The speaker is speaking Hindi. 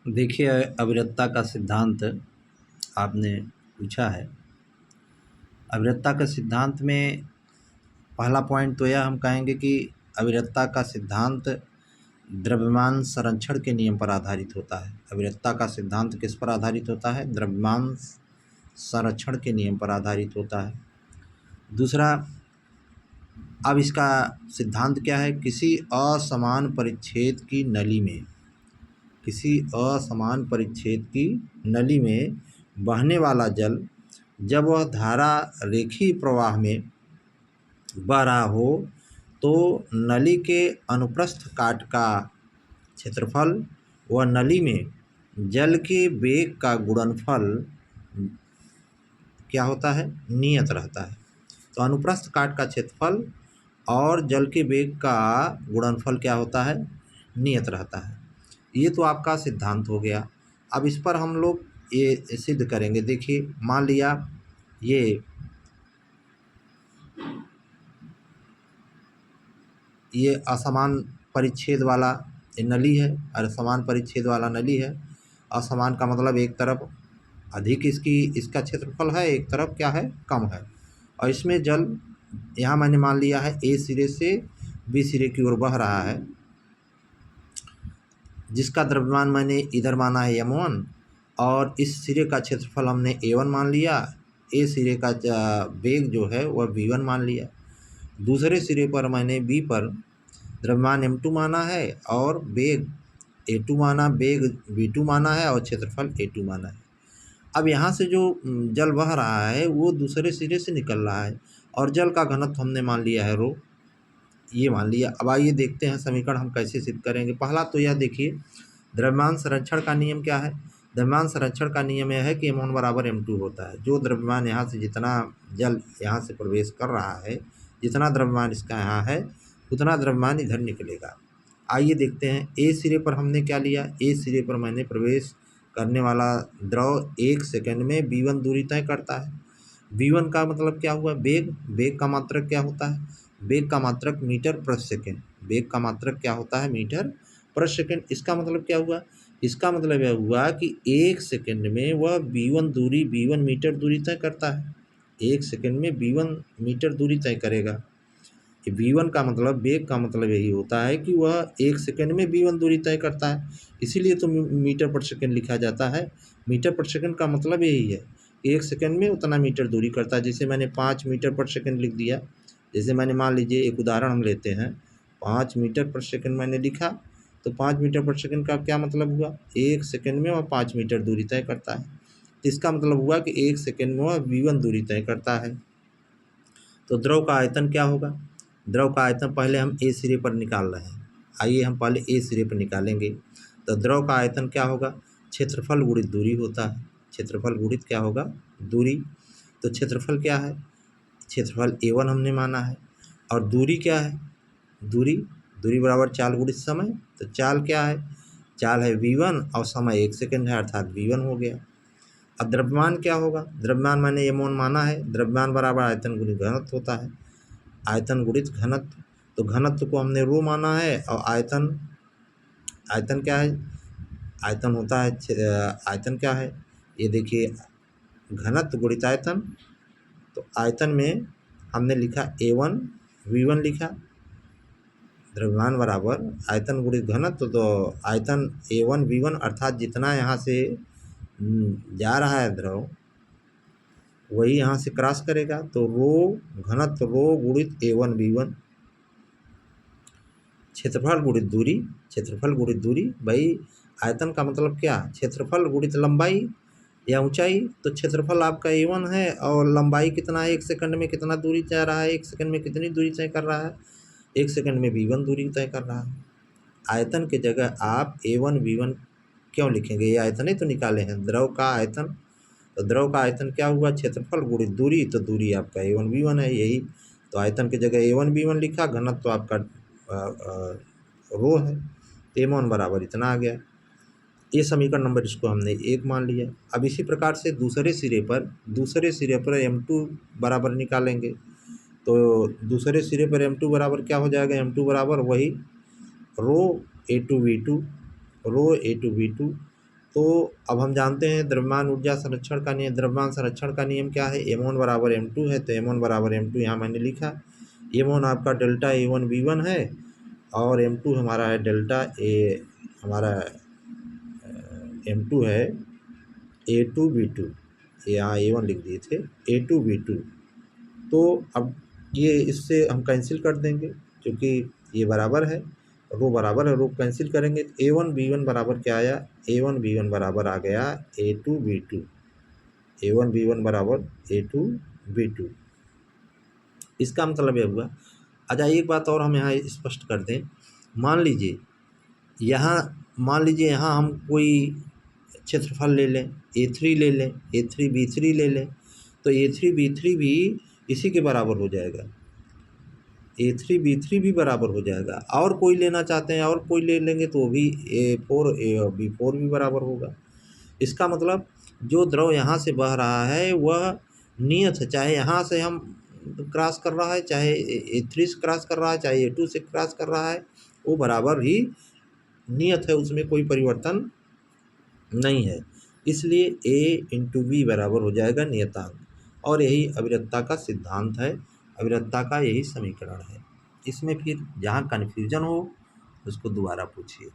देखिए, अविरतता का सिद्धांत आपने पूछा है। अविरतता के सिद्धांत में पहला पॉइंट तो यह हम कहेंगे कि अविरतता का सिद्धांत द्रव्यमान संरक्षण के नियम पर आधारित होता है। अविरतता का सिद्धांत किस पर आधारित होता है? द्रव्यमान संरक्षण के नियम पर आधारित होता है। दूसरा, अब इसका सिद्धांत क्या है? किसी असमान परिच्छेद की नली में बहने वाला जल जब वह धारा रेखीय प्रवाह में बह रहा हो तो नली के अनुप्रस्थ काट का क्षेत्रफल व नली में जल के वेग का गुणनफल क्या होता है? नियत रहता है। तो अनुप्रस्थ काट का क्षेत्रफल और जल के वेग का गुणनफल क्या होता है? नियत रहता है। ये तो आपका सिद्धांत हो गया। अब इस पर हम लोग ये सिद्ध करेंगे। देखिए, मान लिया ये असमान परिच्छेद वाला नली है और समान परिच्छेद वाला नली है। असमान का मतलब एक तरफ अधिक इसका क्षेत्रफल है, एक तरफ क्या है? कम है। और इसमें जल यहाँ मैंने मान लिया है ए सिरे से बी सिरे की ओर बह रहा है, जिसका द्रव्यमान मैंने इधर माना है m1 और इस सिरे का क्षेत्रफल हमने a1 मान लिया। ए सिरे का वेग जो है वह v1 मान लिया। दूसरे सिरे पर मैंने b पर द्रव्यमान m2 माना है और वेग a2 माना, वेग v2 माना है और क्षेत्रफल a2 माना है। अब यहाँ से जो जल बह रहा है वो दूसरे सिरे से निकल रहा है और जल का घनत्व हमने मान लिया है ρ, ये मान लिया। अब आइए देखते हैं समीकरण हम कैसे सिद्ध करेंगे। पहला तो यह देखिए, द्रव्यमान संरक्षण का नियम क्या है? द्रव्यमान संरक्षण का नियम यह है कि m1 बराबर m2 होता है। जो द्रव्यमान यहाँ से जितना जल यहाँ से प्रवेश कर रहा है, जितना द्रव्यमान इसका यहाँ है उतना द्रव्यमान इधर निकलेगा। आइए देखते हैं। ए सिरे पर हमने क्या लिया? ए सिरे पर मैंने प्रवेश करने वाला द्रव 1 सेकंड में v1 दूरी तय करता है। v1 का मतलब क्या हुआ? वेग। वेग का मात्रक क्या होता है? वेग का मात्रक मीटर प्रति सेकंड। वेग का मात्रक क्या होता है? मीटर प्रति सेकंड। इसका मतलब क्या हुआ? इसका मतलब यह हुआ कि 1 सेकंड में वह v1 मीटर दूरी तय करता है। 1 सेकंड में v1 मीटर दूरी तय करेगा। v1 का मतलब, वेग का मतलब यही होता है कि वह 1 सेकंड में v1 दूरी तय करता है। इसीलिए तो मीटर प्रति सेकंड लिखा जाता है। मीटर प्रति सेकंड का मतलब यही है, 1 सेकंड में उतना मीटर दूरी करता है। जैसे मैंने 5 मीटर प्रति सेकंड लिख दिया। जैसे मैंने मान लीजिए एक उदाहरण हम लेते हैं, 5 मीटर प्रति सेकंड मैंने लिखा, तो 5 मीटर प्रति सेकंड का क्या मतलब हुआ? 1 सेकंड में वह 5 मीटर दूरी तय करता है। इसका मतलब हुआ कि 1 सेकंड में वह v1 दूरी तय करता है। तो द्रव का आयतन क्या होगा? द्रव का आयतन पहले हम ए सिरे पर निकाल रहे हैं। आइए हम पहले ए सिरे पर निकालेंगे। तो द्रव का आयतन क्या होगा? क्षेत्रफल गुणित दूरी होता है। क्षेत्रफल गुणित क्या होगा? दूरी। तो क्षेत्रफल क्या है? क्षेत्रफल a1 हमने माना है और दूरी क्या है? दूरी बराबर चाल गुणित समय। तो चाल क्या है? चाल है v1 और समय 1 सेकंड है, अर्थात v1 हो गया। अब द्रव्यमान क्या होगा? द्रव्यमान मैंने m1 माना है। द्रव्यमान बराबर आयतन गुणित घनत्व होता है। आयतन गुणित घनत्व, तो घनत्व को हमने ρ माना है और आयतन क्या है? आयतन होता है आयतन क्या है? ये देखिए, घनत्व गुणित आयतन। तो आयतन में हमने लिखा a1 v1 लिखा। द्रव्यमान बराबर आयतन गुणित घनत्व, तो आयतन a1 v1 अर्थात जितना यहाँ से जा रहा है द्रव वही यहाँ से क्रॉस करेगा। तो घनत्व ρ गुणित a1 v1। क्षेत्रफल गुणित दूरी भाई, आयतन का मतलब क्या? क्षेत्रफल गुणित लंबाई या ऊंचाई। तो क्षेत्रफल आपका a1 है और लंबाई कितना है? 1 सेकंड में कितना दूरी जा रहा है? 1 सेकंड में कितनी दूरी तय कर रहा है? 1 सेकंड में v1 दूरी तय कर रहा है। आयतन के जगह आप a1 v1 क्यों लिखेंगे? ये आयतन ही तो निकाले हैं, द्रव का आयतन। तो द्रव का आयतन क्या हुआ? क्षेत्रफल गुणित दूरी। तो दूरी आपका a1 v1 है, यही तो आयतन की जगह a1 v1 लिखा। घनत्व तो आपका रो है, m1 बराबर इतना आ गया। ये समीकरण नंबर इसको हमने 1 मान लिया। अब इसी प्रकार से दूसरे सिरे पर m2 बराबर निकालेंगे। तो दूसरे सिरे पर m2 बराबर क्या हो जाएगा? m2 बराबर वही रो a2 v2 तो अब हम जानते हैं द्रव्यमान ऊर्जा संरक्षण का नियम, द्रव्यमान संरक्षण का नियम क्या है, m1 बराबर m2 है, तो m1 बराबर m2 यहाँ मैंने लिखा। m1 आपका डेल्टा A1 B1 है और m2 हमारा है डेल्टा ए, हमारा m2 है A2 B2, यहाँ A1 लिख दिए थे, A2 B2। तो अब ये इससे हम कैंसिल कर देंगे क्योंकि ये बराबर है, रो बराबर है, रो कैंसिल करेंगे तो A1 B1 बराबर क्या आया, A1 B1 बराबर आ गया A2 B2, A1 B1 बराबर A2 B2। इसका मतलब ये हुआ। अच्छा एक बात और हम यहाँ स्पष्ट कर दें, मान लीजिए यहाँ, मान लीजिए यहाँ हम कोई क्षेत्रफल ले लें, A3 ले लें, A3 B3 ले लें, तो A3 B3 भी इसी के बराबर हो जाएगा, A3 B3 भी बराबर हो जाएगा। और कोई लेना चाहते हैं और कोई ले लेंगे तो वो भी A4 B4 भी बराबर होगा। इसका मतलब जो द्रव यहाँ से बह रहा है वह नियत है, चाहे यहाँ से हम क्रॉस कर रहा है, चाहे A3 से क्रॉस कर रहा है, चाहे A2 से क्रॉस कर रहा है, वो बराबर ही नियत है, उसमें कोई परिवर्तन नहीं है। इसलिए A इंटू B बराबर हो जाएगा नियतांक, और यही अविरतता का सिद्धांत है, अविरतता का यही समीकरण है। इसमें फिर जहाँ कन्फ्यूजन हो उसको दोबारा पूछिए।